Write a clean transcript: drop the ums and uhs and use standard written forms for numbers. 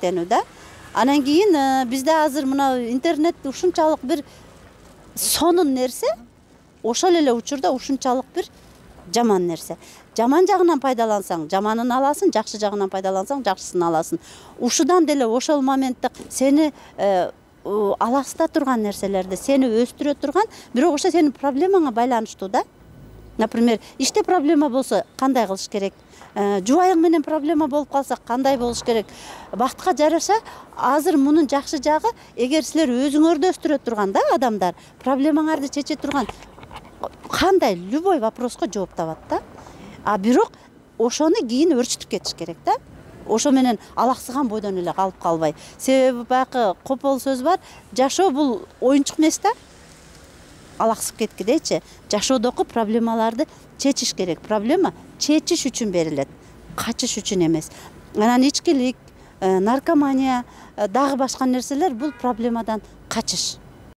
да. Анан кийин бизде азыр мына интернет ушунчалык бир сонун нерсе, ошол эле учурда ушунчалык бир жаман нерсе. Жаман жагынан пайдалансаң, жаманын аласың, жакшы жагынан пайдалансаң, жакшысын аласың. Ушудан деле ошол моментте сени алаксыта турган нерселерди, сени өстүрө турган, бирок ошо сенин проблемаңа байланыштуу да. Например, иште проблема болсо кандай кылыш керек? Жубайың менен проблема болуп калса кандай болуш керек? Бактка жараша азыр мунун жакшы жагы, эгер силер өзүңөрдү өстүрө турган да адамдар, проблемаңарды чече турган кандай любой вопроско жооп табат да. А бирок ошону кийин өрчүтүп кетиш керек да. Ошо менен алаксыган бойдон эле калып калбай. Себеби баягы копол сөз бар, жашоо бул оюнчук эмес да. Алаксып кеткидейчи, жашоодогу проблемаларды чечиш керек. Проблема чечиш үчүн берилет, качыш үчүн эмес. Анан ичкилик, наркомания, дагы башка нерселер бул проблемадан качыш.